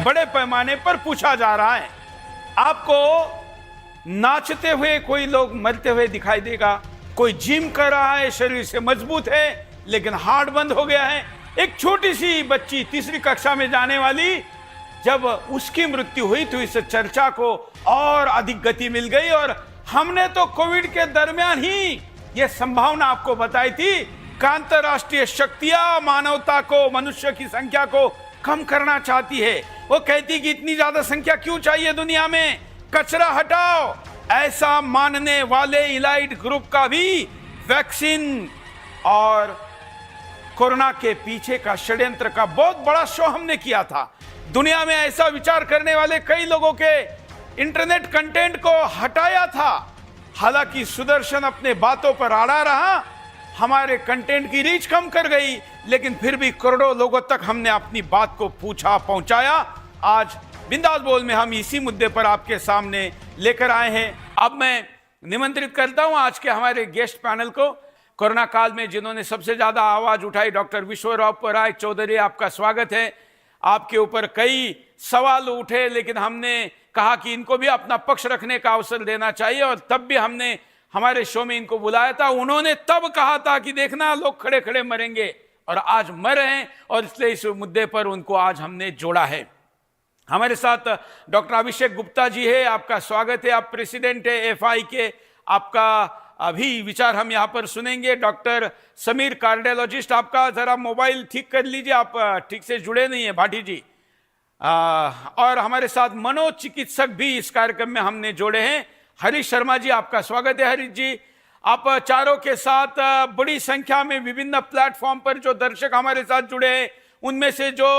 बड़े पैमाने पर पूछा जा रहा है। आपको नाचते हुए कोई लोग मरते हुए दिखाई देगा, कोई जिम कर रहा है, शरीर से मजबूत है, लेकिन हार्ट बंद हो गया है। एक छोटी सी बच्ची तीसरी कक्षा में जाने वाली, जब उसकी मृत्यु हुई तो इस चर्चा को और अधिक गति मिल गई। और हमने तो कोविड के दरमियान ही यह संभावना आपको बताई थी कि अंतरराष्ट्रीय शक्तियां मानवता को, मनुष्य की संख्या को कम करना चाहती है। वो कहती कि इतनी ज्यादा संख्या क्यों चाहिए दुनिया में, कचरा हटाओ। ऐसा मानने वाले इलाइट ग्रुप का भी वैक्सीन और कोरोना के पीछे का षड्यंत्र का बहुत बड़ा शो हमने किया था। दुनिया में ऐसा विचार करने वाले कई लोगों के इंटरनेट कंटेंट को हटाया था। हालांकि सुदर्शन अपने बातों पर अड़ा रहा, हमारे कंटेंट की रीच कम कर गई, लेकिन फिर भी करोड़ों लोगों तक हमने अपनी बात को पहुंचाया। आज बिंदास बोल में हम इसी मुद्दे पर आपके सामने लेकर आए हैं। अब मैं निमंत्रित करता हूं आज के हमारे गेस्ट पैनल को। कोरोना काल में जिन्होंने सबसे ज्यादा आवाज उठाई, डॉक्टर विश्वरूप राय चौधरी, आपका स्वागत है। आपके ऊपर कई सवाल उठे, लेकिन हमने कहा कि इनको भी अपना पक्ष रखने का अवसर देना चाहिए, और तब भी हमने हमारे शो में इनको बुलाया था। उन्होंने तब कहा था कि देखना लोग खड़े खड़े मरेंगे, और आज मर हैं, और इसलिए इस मुद्दे पर उनको आज हमने जोड़ा है। हमारे साथ डॉक्टर अभिषेक गुप्ता जी है, आपका स्वागत है। आप प्रेसिडेंट है एफआई के, आपका अभी विचार हम यहाँ पर सुनेंगे। डॉक्टर समीर, कार्डियोलॉजिस्ट, आपका जरा मोबाइल ठीक कर लीजिए, आप ठीक से जुड़े नहीं है भाटी जी। और हमारे साथ मनोचिकित्सक भी इस कार्यक्रम में हमने जोड़े हैं। हरीश शर्मा जी, आपका स्वागत है। हरीश जी, आप चारों के साथ बड़ी संख्या में विभिन्न प्लेटफॉर्म पर जो दर्शक हमारे साथ जुड़े हैं, उनमें से जो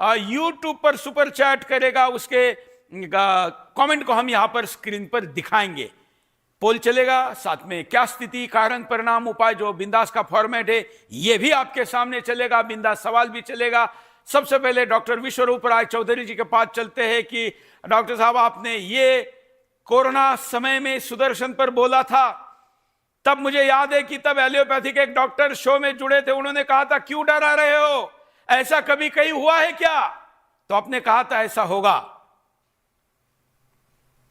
यूट्यूब पर सुपर चैट करेगा उसके कमेंट को हम यहाँ पर स्क्रीन पर दिखाएंगे। पोल चलेगा, साथ में क्या स्थिति, कारण, परिणाम, उपाय, जो बिंदास का फॉर्मेट है ये भी आपके सामने चलेगा। बिंदास सवाल भी चलेगा। सबसे पहले डॉक्टर विश्वरूप राय चौधरी जी के पास चलते हैं कि डॉक्टर साहब, आपने ये कोरोना समय में सुदर्शन पर बोला था, तब मुझे याद है कि तब एलियोपैथी के एक डॉक्टर शो में जुड़े थे, उन्होंने कहा था क्यों डरा रहे हो, ऐसा कभी कहीं हुआ है क्या? तो आपने कहा था ऐसा होगा।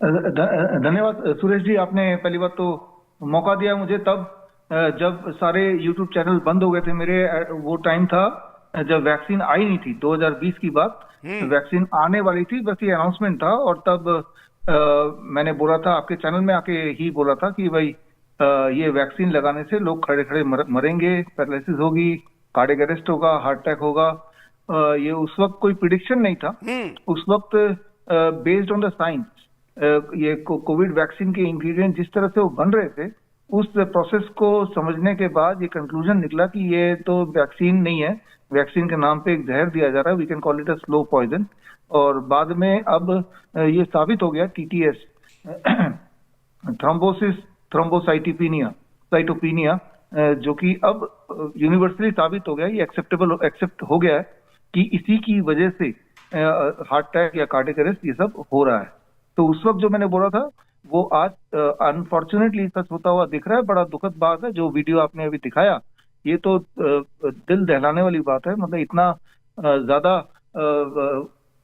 धन्यवाद सुरेश जी, आपने पहली बात तो मौका दिया मुझे तब जब सारे यूट्यूब चैनल बंद हो गए थे मेरे। वो टाइम था जब वैक्सीन आई नहीं थी, 2020 की बात। वैक्सीन आने वाली थी, बस ये अनाउंसमेंट था। और तब मैंने बोला था, आपके चैनल में आके ही बोला था कि भाई ये वैक्सीन लगाने से लोग खड़े खड़े मरेंगे, पैरालिसिस होगी, कार्डियक अरेस्ट होगा, हार्ट अटैक होगा। ये उस वक्त कोई प्रिडिक्शन नहीं था। उस वक्त बेस्ड ऑन द साइंस, ये कोविड वैक्सीन के इंग्रेडिएंट जिस तरह से वो बन रहे थे, उस प्रोसेस को समझने के बाद ये कंक्लूजन निकला कि ये तो वैक्सीन नहीं है, वैक्सीन के नाम पे एक जहर दिया जा रहा है, we can call it a slow poison. और बाद में अब ये साबित हो गया, टीटीएस, थ्रोम्बोसिस थ्रोम्बोसाइटोपेनिया, जो कि अब यूनिवर्सली साबित हो गया, ये एक्सेप्ट हो गया है कि इसी की वजह से हार्ट अटैक या कार्डियक अरेस्ट ये सब हो रहा है। तो उस वक्त जो मैंने बोला था वो आज अनफॉर्चुनेटली सच होता हुआ दिख रहा है। बड़ा दुखद बात है। जो वीडियो आपने अभी दिखाया, ये तो दिल दहलाने वाली बात है। मतलब इतना ज्यादा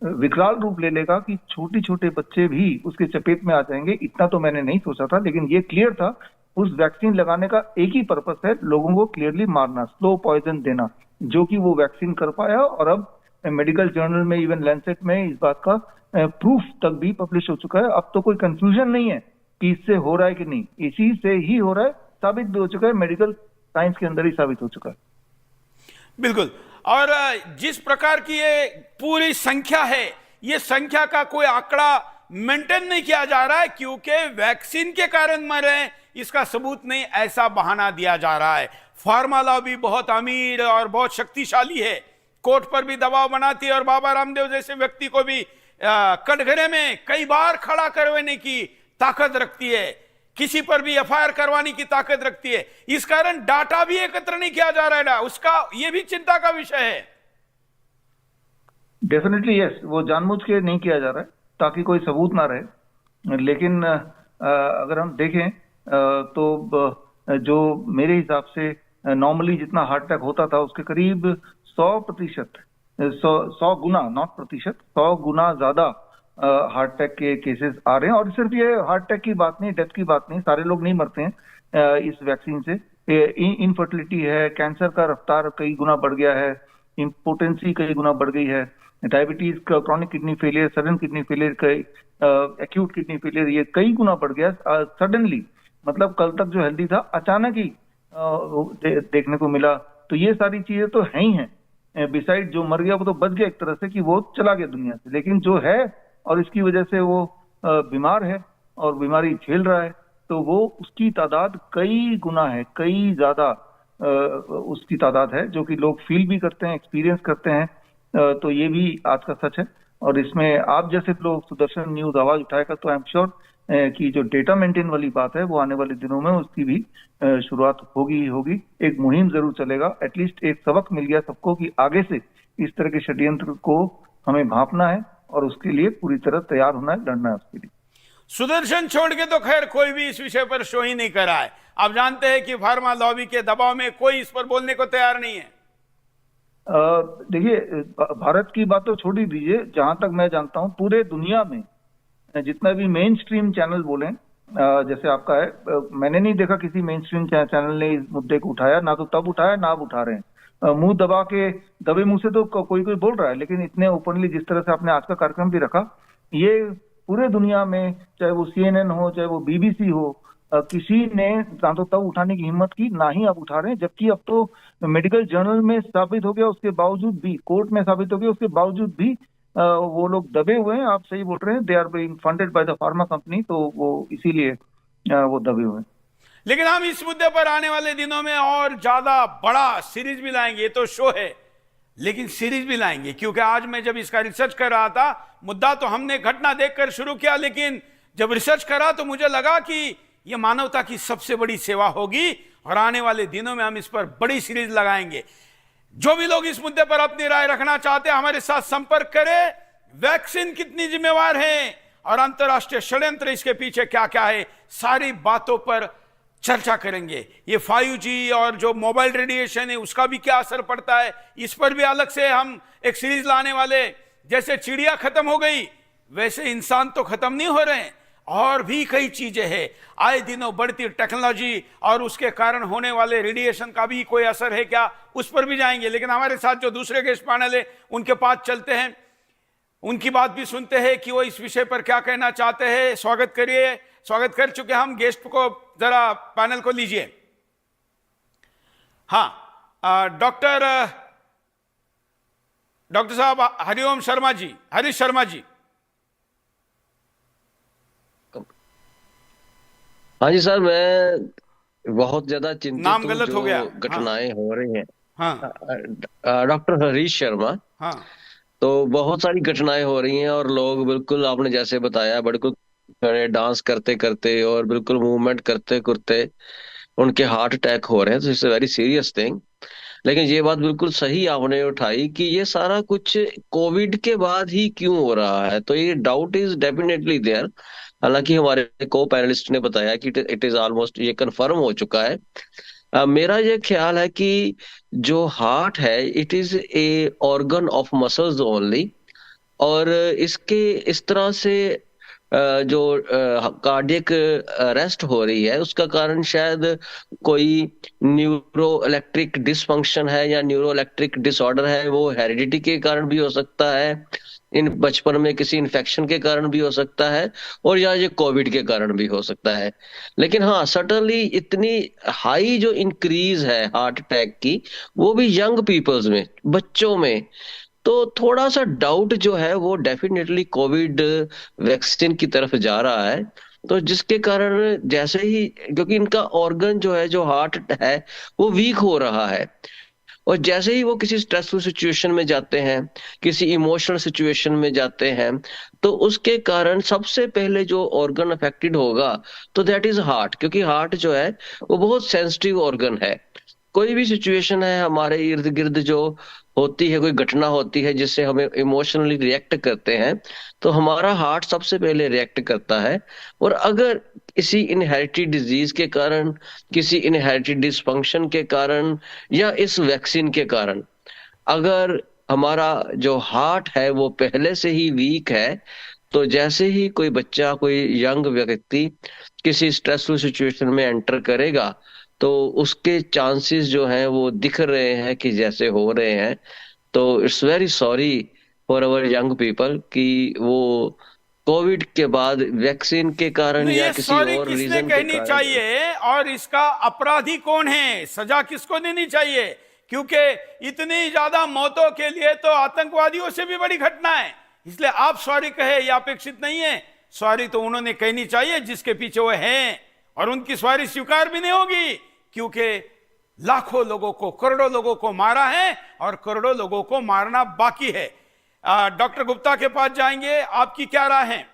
विकराल रूप ले लेगा कि छोटे छोटे बच्चे भी उसके चपेट में आ जाएंगे, इतना तो मैंने नहीं सोचा था। लेकिन ये क्लियर था, उस वैक्सीन लगाने का एक ही पर्पस है, लोगों को क्लियरली मारना, स्लो पॉइजन देना, जो कि वो वैक्सीन कर पाया। और अब मेडिकल जर्नल में, इवन लैंसेट में इस बात का प्रूफ तक भी पब्लिश हो चुका है। अब तो कोई कंफ्यूजन नहीं है कि इससे हो रहा है कि नहीं, इसी से ही हो रहा है, साबित भी हो चुका है, मेडिकल साइंस के अंदर ही साबित हो चुका है। बिल्कुल। और जिस प्रकार की ये पूरी संख्या है, ये संख्या का कोई आंकड़ा मेंटेन नहीं किया जा रहा है, क्योंकि वैक्सीन के कारण मर रहे हैं इसका सबूत नहीं, ऐसा बहाना दिया जा रहा है। फार्मा लॉबी बहुत अमीर और बहुत शक्तिशाली है, कोर्ट पर भी दबाव बनाती है, और बाबा रामदेव जैसे व्यक्ति को भी कटघरे में कई बार खड़ा करवाने की ताकत रखती है, किसी पर भी एफआईआर करवाने की ताकत रखती है। इस कारण डाटा भी एकत्र नहीं किया जा रहा है, उसका ये भी चिंता का विषय है। डेफिनेटली यस, वो जानबूझ के नहीं किया जा रहा है ताकि कोई सबूत ना रहे। लेकिन अगर हम देखें तो जो मेरे हिसाब से नॉर्मली जितना हार्ट अटैक होता था उसके करीब 100% सौ गुना, नॉट प्रतिशत, 100 गुना ज्यादा हार्ट अटैक के केसेस आ रहे हैं। और सिर्फ ये हार्ट अटैक की बात नहीं, डेथ की बात नहीं, सारे लोग नहीं मरते हैं इस वैक्सीन से। इनफर्टिलिटी है, कैंसर का रफ्तार कई गुना बढ़ गया है, इम्पोटेंसी कई गुना बढ़ गई है, डायबिटीज का, chronic kidney failure, sudden kidney failure, कई एक्यूट किडनी फेलियर, ये कई गुना बढ़ गया सडनली। मतलब कल तक जो हेल्दी था अचानक ही देखने को मिला। तो ये सारी चीजें तो है ही हैं। बिसाइड जो मर गया वो तो बच गया एक तरह से, कि वो चला गया दुनिया से, लेकिन जो है और इसकी वजह से वो बीमार है और बीमारी झेल रहा है, तो वो उसकी तादाद कई गुना है, कई ज्यादा उसकी तादाद है, जो कि लोग फील भी करते हैं, एक्सपीरियंस करते हैं। तो ये भी आज का सच है। और इसमें आप जैसे लोग सुदर्शन न्यूज आवाज उठाएगा तो आई एम श्योर कि जो डेटा मेंटेन वाली बात है वो आने वाले दिनों में उसकी भी शुरुआत होगी ही होगी। एक मुहिम जरूर चलेगा। एटलीस्ट एक सबक मिल गया सबको कि आगे से इस तरह के षड्यंत्र को हमें भांपना है और उसके लिए पूरी तरह तैयार होना है, लड़ना है उसके लिए। सुदर्शन छोड़ के तो खैर कोई भी इस विषय पर शो ही नहीं कर रहा है। आप जानते हैं कि फार्मा लॉबी के दबाव में कोई इस पर बोलने को तैयार नहीं है। देखिए, भारत की बात तो छोड़ ही दीजिए, जहां तक मैं जानता हूं पूरे दुनिया में जितना भी मेन स्ट्रीम चैनल बोले, जैसे आपका है, मैंने नहीं देखा किसी मेन स्ट्रीम चैनल ने इस मुद्दे को उठाया, ना तो तब उठाया ना अब उठा रहे हैं। मुंह दबे मुंह से तो कोई कोई बोल रहा है, लेकिन इतने ओपनली जिस तरह से आपने आज का कार्यक्रम भी रखा, ये पूरे दुनिया में, चाहे वो CNN हो, चाहे वो BBC हो, किसी ने ना तो तब उठाने की हिम्मत की, ना ही अब उठा रहे हैं। जबकि अब तो मेडिकल जर्नल में साबित हो गया, उसके बावजूद भी, कोर्ट में साबित हो गया, उसके बावजूद भी वो लोग दबे हुए हैं। आप सही बोल रहे हैं, they are being funded by the pharma company, तो वो इसीलिए वो दबे हुए हैं। लेकिन हम इस मुद्दे पर आने वाले दिनों में और ज्यादा बड़ा सीरीज भी लाएंगे। ये तो शो है, लेकिन सीरीज भी लाएंगे, क्योंकि आज मैं जब इसका रिसर्च कर रहा था, मुद्दा तो हमने घटना देखकर शुरू किया, लेकिन जब रिसर्च करा तो मुझे लगा कि यह मानवता की सबसे बड़ी सेवा होगी और आने वाले दिनों में हम इस पर बड़ी सीरीज लगाएंगे। जो भी लोग इस मुद्दे पर अपनी राय रखना चाहते हैं, हमारे साथ संपर्क करें। वैक्सीन कितनी जिम्मेवार है और अंतर्राष्ट्रीय षड्यंत्र इसके पीछे क्या क्या है, सारी बातों पर चर्चा करेंगे। ये 5G और जो मोबाइल रेडिएशन है उसका भी क्या असर पड़ता है, इस पर भी अलग से हम एक सीरीज लाने वाले। जैसे चिड़िया खत्म हो गई, वैसे इंसान तो खत्म नहीं हो रहे हैं, और भी कई चीजें हैं। आए दिनों बढ़ती टेक्नोलॉजी और उसके कारण होने वाले रेडिएशन का भी कोई असर है क्या, उस पर भी जाएंगे। लेकिन हमारे साथ जो दूसरे गेस्ट पैनल है उनके पास चलते हैं, उनकी बात भी सुनते हैं कि वो इस विषय पर क्या कहना चाहते हैं। स्वागत करिए, स्वागत कर चुके हम गेस्ट को, जरा पैनल को लीजिए। हाँ, डॉक्टर साहब हरिओम शर्मा जी, हरीश शर्मा जी। हाँ जी सर, मैं बहुत ज्यादा चिंतित नाम हूँ गलत हो जो गया। घटनाएं हो रही हैं। हाँ डॉक्टर हरीश शर्मा। हाँ तो बहुत सारी घटनाएं हो रही हैं और लोग बिल्कुल आपने जैसे बताया, बिल्कुल खड़े डांस करते करते और बिल्कुल मूवमेंट करते करते उनके हार्ट अटैक हो रहे हैं। तो इट्स वेरी सीरियस थिंग। लेकिन ये बात बिल्कुल सही आपने उठाई कि ये सारा कुछ कोविड के बाद ही क्यों हो रहा है, तो ये डाउट इज डेफिनेटली देयर। हालांकि हमारे को पैनलिस्ट ने बताया कि इट इज ऑलमोस्ट ये कंफर्म हो चुका है। मेरा ये ख्याल है कि जो हार्ट है, it is a organ of muscles only, और इसके इस तरह से जो कार्डियक अरेस्ट हो रही है, उसका कारण शायद कोई न्यूरो इलेक्ट्रिक डिसफंक्शन है या न्यूरो इलेक्ट्रिक डिसऑर्डर है। वो हेरिडिटी के कारण भी हो सकता है, इन बचपन में किसी इन्फेक्शन के कारण भी हो सकता है, और या ये कोविड के कारण भी हो सकता है। लेकिन हाँ, सर्टनली इतनी हाई जो इंक्रीज है हार्ट अटैक की, वो भी यंग पीपल्स में, बच्चों में, तो थोड़ा सा डाउट जो है वो डेफिनेटली कोविड वैक्सीन की तरफ जा रहा है। तो जिसके कारण जैसे ही, क्योंकि इनका ऑर्गन जो है, जो हार्ट है, वो वीक हो रहा है, और जैसे ही वो किसी स्ट्रेसफुल सिचुएशन में जाते हैं, किसी इमोशनल सिचुएशन में जाते हैं, तो उसके कारण सबसे पहले जो ऑर्गन अफेक्टेड होगा तो दैट इज हार्ट। क्योंकि हार्ट जो है वो बहुत सेंसिटिव ऑर्गन है। कोई भी सिचुएशन है हमारे इर्द गिर्द जो होती है, कोई घटना होती है जिससे हमें इमोशनली रिएक्ट करते हैं, तो हमारा हार्ट सबसे पहले रिएक्ट करता है। और अगर किसी इनहेरिटेड डिजीज के कारण, किसी इनहेरिटेड डिसफंक्शन के कारण, या इस वैक्सीन के कारण अगर हमारा जो हार्ट है वो पहले से ही वीक है, तो जैसे ही कोई बच्चा, कोई यंग व्यक्ति किसी स्ट्रेसफुल सिचुएशन में एंटर करेगा, तो उसके चांसेस जो हैं वो दिख रहे हैं कि जैसे हो रहे हैं। तो it's very sorry for our young people कि वो कोविड के बाद वैक्सीन के कारण नहीं, या ये किसी सॉरी और किसने रीजन के कहनी कारण। चाहिए और इसका अपराधी कौन है, सजा किसको देनी चाहिए? क्योंकि इतनी ज्यादा मौतों के लिए तो आतंकवादियों से भी बड़ी घटना है, इसलिए आप सॉरी कहे ये अपेक्षित नहीं है। सॉरी तो उन्होंने कहनी चाहिए जिसके पीछे वो हैं, और उनकी सॉरी स्वीकार भी नहीं होगी, क्योंकि लाखों लोगों को, करोड़ों लोगों को मारा है और करोड़ों लोगों को मारना बाकी है। डॉक्टर गुप्ता के पास जाएंगे, आपकी क्या राय है?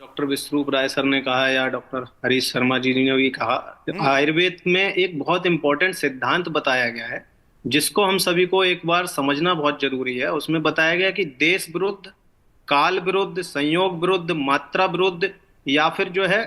डॉक्टर विश्वरूप राय सर ने कहा या डॉक्टर हरीश शर्मा जी ने भी कहा, आयुर्वेद में एक बहुत इंपॉर्टेंट सिद्धांत बताया गया है जिसको हम सभी को एक बार समझना बहुत जरूरी है। उसमें बताया गया कि देश विरुद्ध, काल विरुद्ध, संयोग विरुद्ध, मात्रा विरुद्ध, या फिर जो है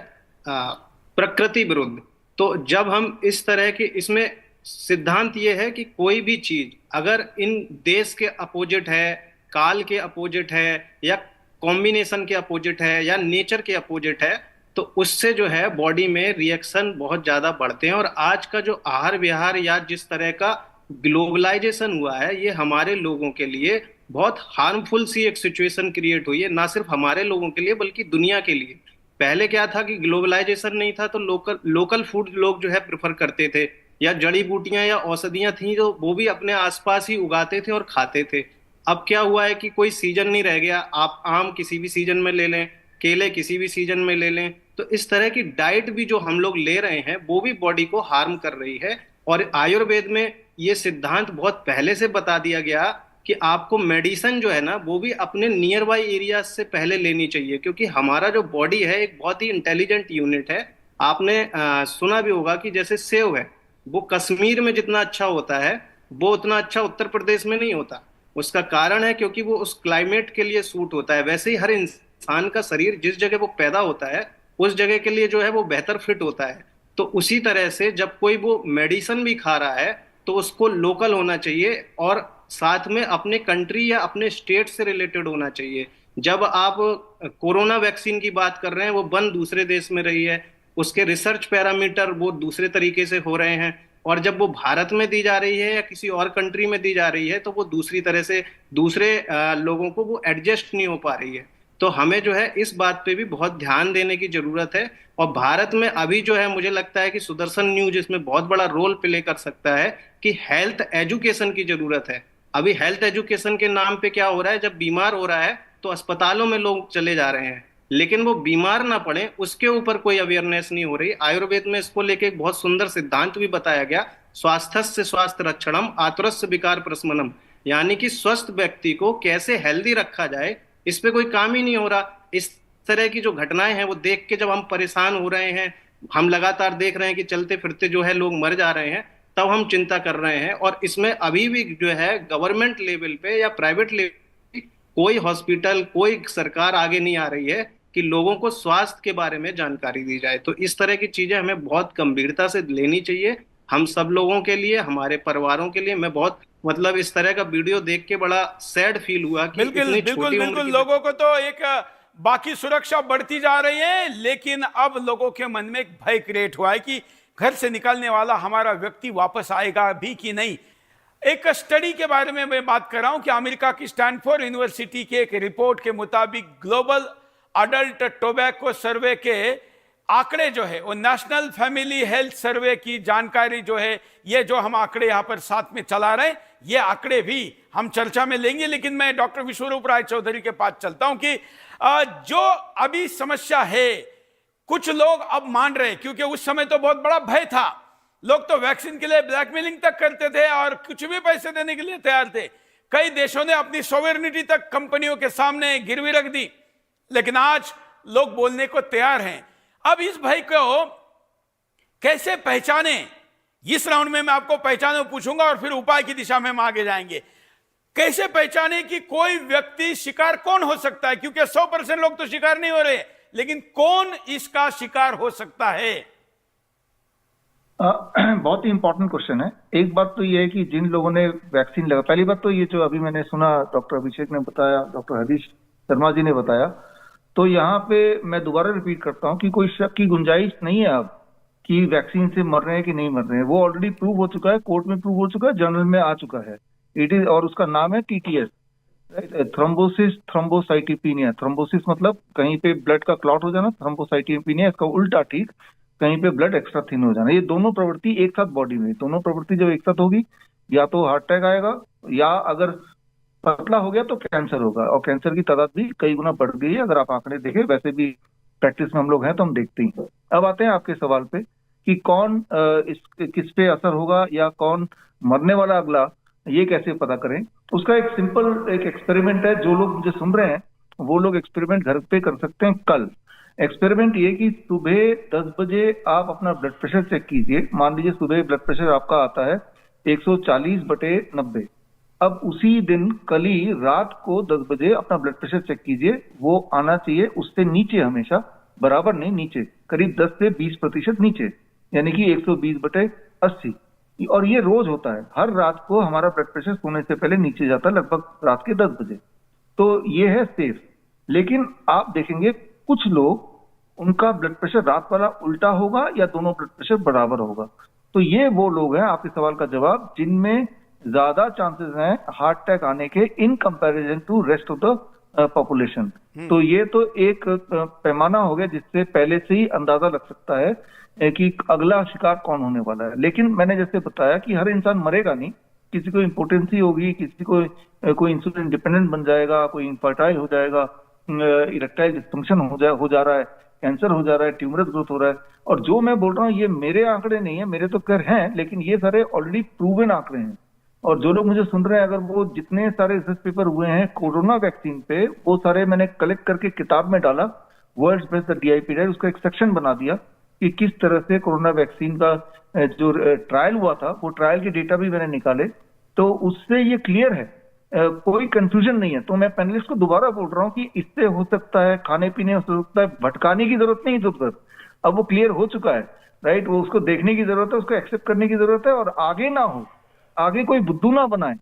प्रकृति विरुद्ध। तो जब हम इस तरह के, इसमें सिद्धांत ये है कि कोई भी चीज अगर इन देश के अपोजिट है, काल के अपोजिट है, या कॉम्बिनेशन के अपोजिट है, या नेचर के अपोजिट है, तो उससे जो है बॉडी में रिएक्शन बहुत ज्यादा बढ़ते हैं। और आज का जो आहार विहार या जिस तरह का ग्लोबलाइजेशन हुआ है, ये हमारे लोगों के लिए बहुत हार्मफुल सी एक सिचुएशन क्रिएट हुई है, ना सिर्फ हमारे लोगों के लिए बल्कि दुनिया के लिए। पहले क्या था कि ग्लोबलाइजेशन नहीं था तो लोकल फूड लोग जो है प्रेफर करते थे, या जड़ी बूटियां या औषधियां थी जो वो भी अपने आसपास ही उगाते थे और खाते थे। अब क्या हुआ है कि कोई सीजन नहीं रह गया, आप आम किसी भी सीजन में ले लें, केले किसी भी सीजन में ले लें, तो इस तरह की डाइट भी जो हम लोग ले रहे हैं वो भी बॉडी को हार्म कर रही है। और आयुर्वेद में ये सिद्धांत बहुत पहले से बता दिया गया कि आपको मेडिसिन जो है ना वो भी अपने नियर बाई एरिया से पहले लेनी चाहिए, क्योंकि हमारा जो बॉडी है एक बहुत ही इंटेलिजेंट यूनिट है। आपने सुना भी होगा कि जैसे सेव है, वो कश्मीर में जितना अच्छा होता है वो उतना अच्छा उत्तर प्रदेश में नहीं होता। उसका कारण है क्योंकि वो उस क्लाइमेट के लिए सूट होता है। वैसे ही हर इंसान का शरीर जिस जगह वो पैदा होता है उस जगह के लिए जो है वो बेहतर फिट होता है। तो उसी तरह से जब कोई वो मेडिसिन भी खा रहा है तो उसको लोकल होना चाहिए और साथ में अपने कंट्री या अपने स्टेट से रिलेटेड होना चाहिए। जब आप कोरोना वैक्सीन की बात कर रहे हैं, वो बन दूसरे देश में रही है, उसके रिसर्च पैरामीटर वो दूसरे तरीके से हो रहे हैं, और जब वो भारत में दी जा रही है या किसी और कंट्री में दी जा रही है तो वो दूसरी तरह से दूसरे लोगों को वो एडजस्ट नहीं हो पा रही है। तो हमें जो है इस बात पे भी बहुत ध्यान देने की जरूरत है। और भारत में अभी जो है मुझे लगता है कि सुदर्शन न्यूज इसमें बहुत बड़ा रोल प्ले कर सकता है कि हेल्थ एजुकेशन की जरूरत है। अभी हेल्थ एजुकेशन के नाम पे क्या हो रहा है, जब बीमार हो रहा है तो अस्पतालों में लोग चले जा रहे हैं, लेकिन वो बीमार ना पड़े उसके ऊपर कोई अवेयरनेस नहीं हो रही। आयुर्वेद में इसको लेके एक बहुत सुंदर सिद्धांत भी बताया गया, स्वास्थ्य स्वास्थ्य रक्षणम आतुरस्य विकार प्रशमनम, यानी कि स्वस्थ व्यक्ति को कैसे हेल्दी रखा जाए, इस पे कोई काम ही नहीं हो रहा। इस तरह की जो घटनाएं हैं वो देख के जब हम परेशान हो रहे हैं, हम लगातार देख रहे हैं कि चलते फिरते जो है लोग मर जा रहे हैं, तब हम चिंता कर रहे हैं। और इसमें अभी भी जो है गवर्नमेंट लेवल पे या प्राइवेट लेवल कोई हॉस्पिटल, कोई सरकार आगे नहीं आ रही है कि लोगों को स्वास्थ्य के बारे में जानकारी दी जाए। तो इस तरह की चीजें हमें बहुत गंभीरता से लेनी चाहिए, हम सब लोगों के लिए, हमारे परिवारों के लिए। मैं बहुत मतलब इस तरह का वीडियो देख के बड़ा सैड फील हुआ कि बिल्कुल इतनी बिल्कुल छोटी बिल्कुल उम्र की लोगों को तो एक बाकी सुरक्षा बढ़ती जा रही है, लेकिन अब लोगों के मन में एक भय क्रिएट हुआ है कि घर से निकलने वाला हमारा व्यक्ति वापस आएगा भी कि नहीं। एक स्टडी के बारे में मैं बात कर रहा हूं कि अमेरिका की स्टैनफोर्ड यूनिवर्सिटी के एक रिपोर्ट के मुताबिक ग्लोबल अडल्ट टोबैको सर्वे के आंकड़े जो है वो नेशनल फैमिली हेल्थ सर्वे की जानकारी जो है, ये जो हम आंकड़े यहां पर साथ में चला रहे हैं, ये आंकड़े भी हम चर्चा में लेंगे। लेकिन मैं डॉक्टर विश्वरूप राय चौधरी के पास चलता हूं कि जो अभी समस्या है, कुछ लोग अब मान रहे हैं, क्योंकि उस समय तो बहुत बड़ा भय था, लोग तो वैक्सीन के लिए ब्लैकमेलिंग तक करते थे और कुछ भी पैसे देने के लिए तैयार थे। कई देशों ने अपनी सॉवरेनिटी तक कंपनियों के सामने गिरवी रख दी, लेकिन आज लोग बोलने को तैयार हैं। अब इस भय को कैसे पहचाने, इस राउंड में मैं आपको पहचानो पूछूंगा और फिर उपाय की दिशा में हम आगे जाएंगे। कैसे पहचाने कि कोई व्यक्ति शिकार कौन हो सकता है, क्योंकि 100% लोग तो शिकार नहीं हो रहे, लेकिन कौन इसका शिकार हो सकता है? बहुत ही इंपॉर्टेंट क्वेश्चन है। एक बात तो ये है कि जिन लोगों ने वैक्सीन लगा, पहली बात तो ये जो अभी मैंने सुना डॉक्टर अभिषेक ने बताया, डॉक्टर हरीश शर्मा जी ने बताया, तो यहाँ पे मैं दोबारा रिपीट करता हूँ कि कोई शक की गुंजाइश नहीं है अब कि वैक्सीन से मर रहे हैं कि नहीं मर रहे हैं। वो ऑलरेडी प्रूव हो चुका है, कोर्ट में प्रूव हो चुका है, जर्नल में आ चुका है। इट इज, और उसका नाम है TTS, थ्रोम्बोसिस थ्रोम्बोसाइटोपेनिया। थ्रोम्बोसिस मतलब कहीं पे ब्लड का क्लॉट हो जाना, थ्रोम्बोसाइटोपेनिया इसका उल्टा, ठीक, कहीं पे ब्लड एक्स्ट्रा थिन हो जाना। ये दोनों प्रवृत्ति एक साथ बॉडी में, दोनों प्रवृत्ति जब एक साथ होगी, या तो हार्ट अटैक आएगा, या अगर पतला हो गया तो कैंसर होगा। और कैंसर की तादाद भी कई गुना बढ़ गई है, अगर आप आंकड़े देखें। वैसे भी प्रैक्टिस में हम लोग हैं तो हम देखते ही। अब आते हैं आपके सवाल पे कि कौन किस पे असर होगा या कौन मरने वाला अगला, ये कैसे पता करें। उसका एक सिंपल एक एक्सपेरिमेंट है। जो लोग मुझे सुन रहे हैं वो लोग एक्सपेरिमेंट घर पे कर सकते हैं कल। एक्सपेरिमेंट ये कि सुबह 10 बजे आप अपना ब्लड प्रेशर चेक कीजिए। मान लीजिए सुबह ब्लड प्रेशर आपका आता है 140/90। अब उसी दिन कल ही रात को 10 बजे अपना ब्लड प्रेशर चेक कीजिए, वो आना चाहिए उससे नीचे, हमेशा बराबर नहीं, नीचे, करीब 10 से 20% नीचे, यानी कि 120/80। और ये रोज होता है, हर रात को हमारा ब्लड प्रेशर सोने से पहले नीचे जाता है, लगभग रात के 10 बजे। तो ये है सेफ। लेकिन आप देखेंगे कुछ लोग, उनका ब्लड प्रेशर रात वाला उल्टा होगा या दोनों ब्लड प्रेशर बराबर होगा। तो ये वो लोग हैं, आपके सवाल का जवाब, जिनमें ज्यादा चांसेस हैं हार्ट अटैक आने के in comparison to rest of the population. तो ये तो एक पैमाना हो गया जिससे पहले से ही अंदाजा लग सकता है कि अगला शिकार कौन होने वाला है। लेकिन मैंने जैसे बताया कि हर इंसान मरेगा नहीं, किसी को इम्पोर्टेंसी होगी, किसी को कोई इंसुलिन डिपेंडेंट बन जाएगा, कोई इनफर्टाइल हो जाएगा, इरेक्टाइल डिस्फंक्शन हो जा रहा है, कैंसर हो जा रहा है, ट्यूमरस ग्रोथ हो रहा है। और जो मैं बोल रहा हूँ ये मेरे आंकड़े नहीं है, मेरे तो खैर हैं, लेकिन ये सारे ऑलरेडी प्रूवन आंकड़े हैं। और जो लोग मुझे सुन रहे हैं, अगर वो जितने सारे रिसर्च पेपर हुए हैं कोरोना वैक्सीन पे, वो सारे मैंने कलेक्ट करके किताब में डाला, world's best the DIP diet, उसका एक सेक्शन बना दिया कि किस तरह से कोरोना वैक्सीन का जो ट्रायल हुआ था, वो ट्रायल के डेटा भी मैंने निकाले। तो उससे ये क्लियर है, कोई कंफ्यूजन नहीं है। तो मैं पैनलिस्ट को दोबारा बोल रहा हूँ कि इससे हो सकता है खाने पीने हो सकता है, भटकाने की जरूरत नहीं, जरूरत अब वो क्लियर हो चुका है, राइट। वो उसको देखने की जरूरत है, उसको एक्सेप्ट करने की जरूरत है, और आगे ना हो, आगे कोई बुद्धू ना बनाए।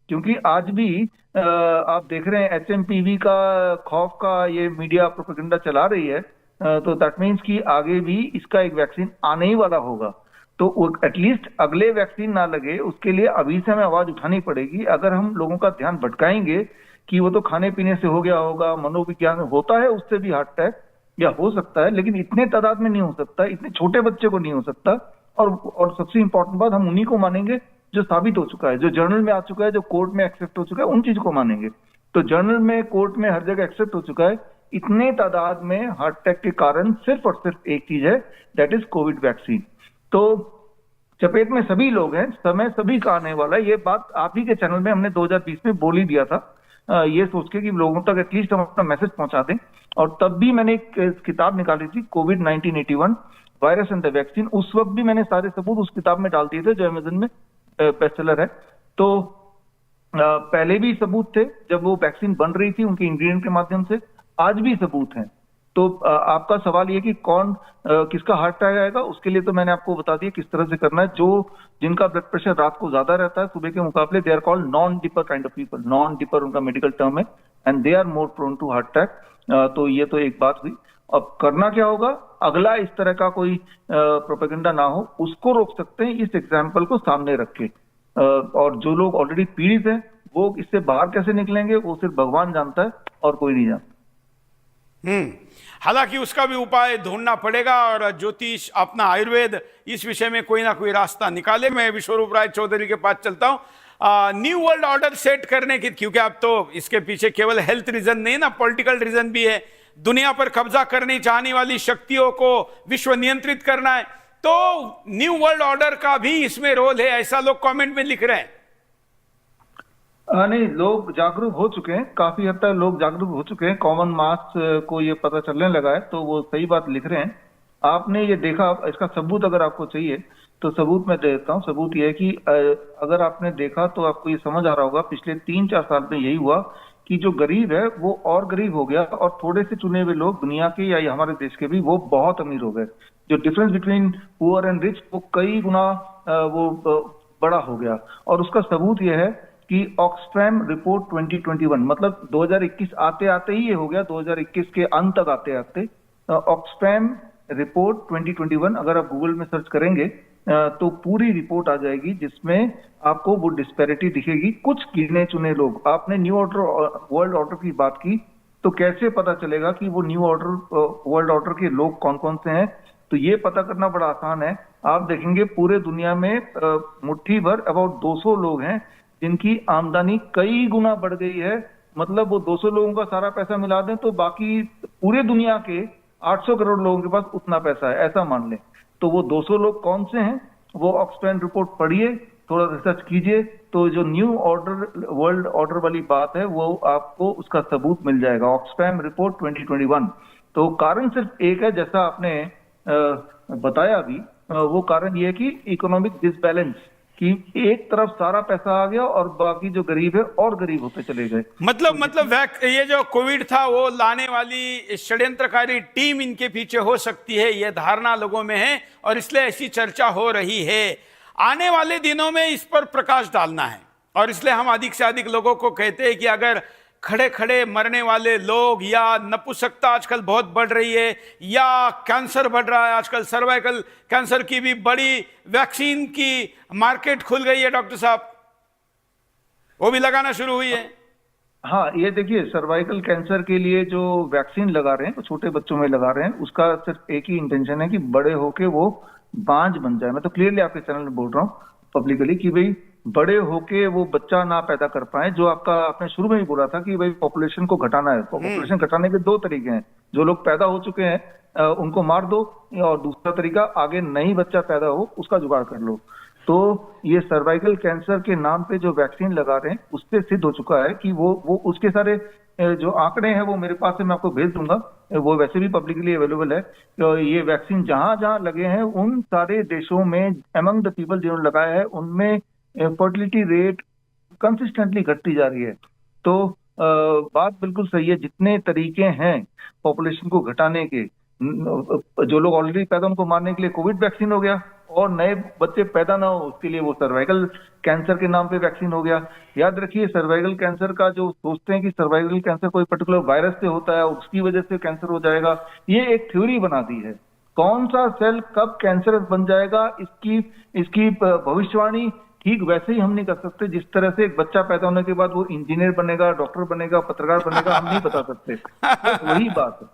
क्योंकि आज भी आप देख रहे हैं HMPV का खौफ का ये मीडिया प्रोपेगेंडा चला रही है, तो दैट मीन्स कि आगे भी इसका एक वैक्सीन आने ही वाला होगा। तो एटलीस्ट अगले वैक्सीन ना लगे उसके लिए अभी से हमें आवाज उठानी पड़ेगी। अगर हम लोगों का ध्यान भटकाएंगे कि वो तो खाने पीने से हो गया होगा, मनोविज्ञान होता है, उससे भी हार्ट अटैक या हो सकता है, लेकिन इतने तादाद में नहीं हो सकता, इतने छोटे बच्चे को नहीं हो सकता। और सबसे इंपॉर्टेंट बात, हम उन्हीं को मानेंगे जो साबित हो चुका है, जो जर्नल में आ चुका है, जो कोर्ट में एक्सेप्ट हो चुका है, उन चीजों को मानेंगे। तो जर्नल में, कोर्ट में, हर जगह एक्सेप्ट हो चुका है, इतने तादाद में हार्ट अटैक के कारण सिर्फ और सिर्फ एक चीज है, दैट इज कोविड वैक्सीन। तो चपेट में सभी लोग हैं, समय सभी का आने वाला है। ये बात आप ही के चैनल में हमने 2020 में बोल ही दिया था, ये सोच के कि लोगों तक एटलीस्ट हम अपना मैसेज पहुंचा दें। और तब भी मैंने एक किताब निकाली थी, Covid 1981 virus and the vaccine. उस वक्त भी मैंने सारे सबूत उस किताब में डाल दिए थे, जो अमेजन में बेस्टसेलर है। तो पहले भी सबूत थे जब वो वैक्सीन बन रही थी उनके इंग्रेडिएंट के माध्यम से, आज भी सबूत हैं। तो आपका सवाल ये कि कौन किसका हार्ट अटैक आएगा, उसके लिए तो मैंने आपको बता दिया किस तरह से करना है। जो जिनका ब्लड प्रेशर रात को ज्यादा रहता है सुबह के मुकाबले, they are called non dipper kind of people, non dipper उनका मेडिकल टर्म है, and they are more prone to heart attack. तो ये तो एक बात हुई। अब करना क्या होगा, अगला इस तरह का कोई प्रोपेगेंडा ना हो, उसको रोक सकते हैं इस एग्जाम्पल को सामने रख के। और जो लोग ऑलरेडी पीड़ित हैं वो इससे बाहर कैसे निकलेंगे, वो सिर्फ भगवान जानता है और कोई नहीं जानता। हालांकि उसका भी उपाय ढूंढना पड़ेगा, और ज्योतिष अपना आयुर्वेद इस विषय में कोई ना कोई रास्ता निकाले। मैं विश्वरूप राय चौधरी के पास चलता हूं। न्यू वर्ल्ड ऑर्डर सेट करने की, क्योंकि अब तो इसके पीछे केवल हेल्थ रीजन नहीं ना, पॉलिटिकल रीजन भी है। दुनिया पर कब्जा करने चाहने वाली शक्तियों को विश्व नियंत्रित करना है, तो न्यू वर्ल्ड ऑर्डर का भी इसमें रोल है, ऐसा लोग कमेंट में लिख रहे हैं। नहीं, लोग जागरूक हो चुके हैं, काफी हद तक लोग जागरूक हो चुके हैं, कॉमन मास को ये पता चलने लगा है, तो वो सही बात लिख रहे हैं। आपने ये देखा, इसका सबूत अगर आपको चाहिए तो सबूत मैं दे देता हूँ। सबूत ये है कि अगर आपने देखा तो आपको ये समझ आ रहा होगा, पिछले 3-4 साल में यही हुआ कि जो गरीब है वो और गरीब हो गया, और थोड़े से चुने हुए लोग दुनिया के या हमारे देश के भी वो बहुत अमीर हो गए। जो difference between poor and rich वो कई गुना बड़ा हो गया। और उसका सबूत यह है कि ऑक्सफैम रिपोर्ट 2021, मतलब 2021 आते आते ही ये हो गया, 2021 के अंत तक आते आते ऑक्सफैम रिपोर्ट 2021 अगर आप गूगल में सर्च करेंगे तो पूरी रिपोर्ट आ जाएगी, जिसमें आपको वो डिस्पैरिटी दिखेगी। कुछ गिने चुने लोग, आपने न्यू ऑर्डर वर्ल्ड ऑर्डर की बात की, तो कैसे पता चलेगा कि वो न्यू ऑर्डर वर्ल्ड ऑर्डर के लोग कौन कौन से हैं? तो ये पता करना बड़ा आसान है। आप देखेंगे पूरे दुनिया में मुट्ठी भर अबाउट 200 लोग हैं जिनकी आमदनी कई गुना बढ़ गई है। मतलब वो 200 लोगों का सारा पैसा मिला दें तो बाकी पूरे दुनिया के 800 करोड़ लोगों के पास उतना पैसा है, ऐसा मान लें। तो वो 200 लोग कौन से हैं? वो ऑक्सफैम रिपोर्ट पढ़िए, थोड़ा रिसर्च कीजिए, तो जो न्यू ऑर्डर वर्ल्ड ऑर्डर वाली बात है वो आपको उसका सबूत मिल जाएगा। Oxfam report 2021। तो कारण सिर्फ एक है, जैसा आपने बताया अभी, वो कारण ये है कि इकोनॉमिक डिसबैलेंस, कि एक तरफ सारा पैसा आ गया और बाकी जो गरीब है और गरीब होते चले गए। मतलब ये जो कोविड था वो लाने वाली षड्यंत्रकारी टीम इनके पीछे हो सकती है, ये धारणा लोगों में है और इसलिए ऐसी चर्चा हो रही है। आने वाले दिनों में इस पर प्रकाश डालना है और इसलिए हम अधिक से अधिक लोगों को कहते हैं कि अगर खड़े खड़े मरने वाले लोग, या नपुंसकता आजकल बहुत बढ़ रही है, या कैंसर बढ़ रहा है, आजकल सर्वाइकल कैंसर की भी बड़ी वैक्सीन की मार्केट खुल गई है डॉक्टर साहब, वो भी लगाना शुरू हुई है। हाँ, ये देखिए, सर्वाइकल कैंसर के लिए जो वैक्सीन लगा रहे हैं, वो छोटे बच्चों में लगा रहे हैं, उसका सिर्फ एक ही इंटेंशन है कि बड़े होके वो बांझ बन जाए। मैं तो क्लियरली आपके चैनल में बोल रहा हूँ पब्लिकली कि भाई बड़े होके वो बच्चा ना पैदा कर पाए। जो आपने शुरू में ही बोला था कि भाई पॉपुलेशन को घटाना है, पॉपुलेशन घटाने के दो तरीके हैं। जो लोग पैदा हो चुके हैं उनको मार दो, और दूसरा तरीका आगे नई बच्चा पैदा हो उसका जुगाड़ कर लो। तो ये सर्वाइकल कैंसर के नाम पे जो वैक्सीन लगा रहे हैं उससे सिद्ध हो चुका है कि वो उसके सारे जो आंकड़े हैं वो मेरे पास है, मैं आपको भेज दूंगा, वो वैसे भी पब्लिकली अवेलेबल है। तो ये वैक्सीन जहां जहां लगे हैं उन सारे देशों में अमंग द पीपल जिन्होंने लगाया है उनमें फर्टिलिटी रेट कंसिस्टेंटली घटती जा रही है। तो बात बिल्कुल सही है, जितने तरीके हैं पॉपुलेशन को घटाने के, जो लोग ऑलरेडी पैदा उनको मारने के लिए कोविड वैक्सीन हो गया, और नए बच्चे पैदा ना हो उसके लिए वो सर्वाइकल कैंसर के नाम पे वैक्सीन हो गया। याद रखिए, सर्वाइकल कैंसर का जो सोचते हैं कि सर्वाइकल कैंसर कोई पर्टिकुलर वायरस से होता है उसकी वजह से कैंसर हो जाएगा, ये एक थ्योरी बना दी है। कौन सा सेल कब कैंसरस बन जाएगा इसकी भविष्यवाणी ठीक वैसे ही हम नहीं कर सकते जिस तरह से एक बच्चा पैदा होने के बाद वो इंजीनियर बनेगा, डॉक्टर बनेगा, पत्रकार बनेगा, हम नहीं बता सकते। बस वही बात है।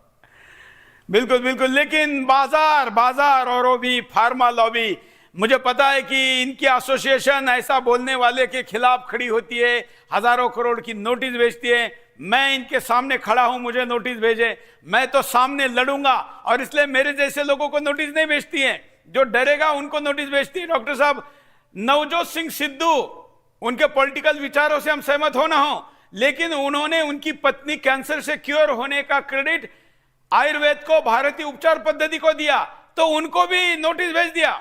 बिल्कुल बिल्कुल, लेकिन बाजार और वो भी फार्मा लॉबी, मुझे पता है कि इनकी एसोसिएशन ऐसा बोलने वाले के खिलाफ खड़ी होती है, हजारों करोड़ की नोटिस भेजती है। मैं इनके सामने खड़ा हूं, मुझे नोटिस भेजे, मैं तो सामने लड़ूंगा, और इसलिए मेरे जैसे लोगों को नोटिस नहीं भेजती है, जो डरेगा उनको नोटिस भेजती है। डॉक्टर साहब, नवजोत सिंह सिद्धू, उनके पॉलिटिकल विचारों से हम सहमत हो ना हो, लेकिन उन्होंने उनकी पत्नी कैंसर से क्योर होने का क्रेडिट आयुर्वेद को, भारतीय उपचार पद्धति को दिया, तो उनको भी नोटिस भेज दिया।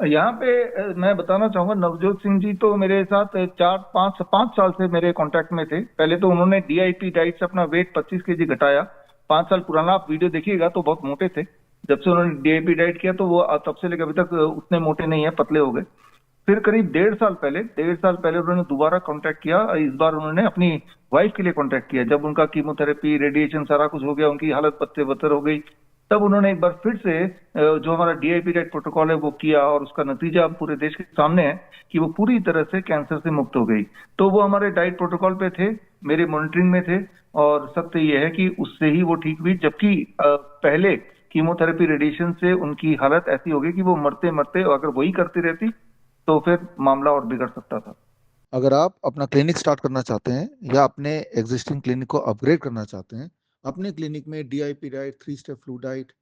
यहाँ पे मैं बताना चाहूंगा, नवजोत सिंह जी तो मेरे साथ 4-5 साल से मेरे कांटेक्ट में थे। पहले तो उन्होंने DIP डाइट से अपना वेट 25 kg घटाया। 5 साल पुराना आप वीडियो देखिएगा तो बहुत मोटे थे। जब से उन्होंने DIP डाइट किया तो वो तब से लेकर अभी तक उतने मोटे नहीं है, पतले हो गए। फिर करीब 1.5 साल पहले उन्होंने दोबारा कांटेक्ट किया। इस बार उन्होंने अपनी वाइफ के लिए कांटेक्ट किया। जब उनका कीमोथेरेपी, रेडिएशन सारा कुछ हो गया, उनकी हालत पत्ते बत्तर हो गई, तब उन्होंने एक बार फिर से जो हमारा DIP डाइट प्रोटोकॉल है वो किया, और उसका नतीजा अब पूरे देश के सामने है कि वो पूरी तरह से कैंसर से मुक्त हो गई। तो वो हमारे डाइट प्रोटोकॉल पे थे, मेरे मॉनिटरिंग में थे, और सत्य ये है कि उससे ही वो ठीक हुई। जबकि पहले कीमोथेरेपी, रेडिएशन से उनकी हालत ऐसी हो गई कि वो मरते मरते, अगर वही करती रहती तो फिर मामला और बिगड़ सकता था। अगर आप अपना क्लिनिक स्टार्ट करना चाहते हैं या अपने एग्जिस्टिंग क्लिनिक को अपग्रेड करना चाहते हैं, अपने क्लिनिक में DIP diet, 3 step flu diet,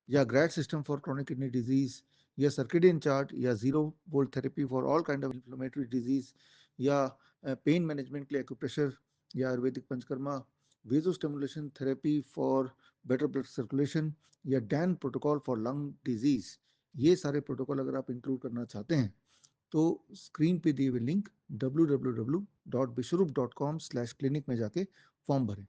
या GRAD system for chronic kidney disease, या सर्केडियन चार्ट, या 0 volt therapy for all kind of inflammatory disease, या पेन मैनेजमेंट के लिए एक्यूप्रेशर या Ayurvedic panchakarma, vagus stimulation therapy for better blood circulation, या DAN protocol for lung disease, ये सारे protocol अगर आप इंक्लूड करना चाहते हैं तो स्क्रीन पे दिए हुए लिंक www.bishrup.com/clinic में जाके फॉर्म भरें।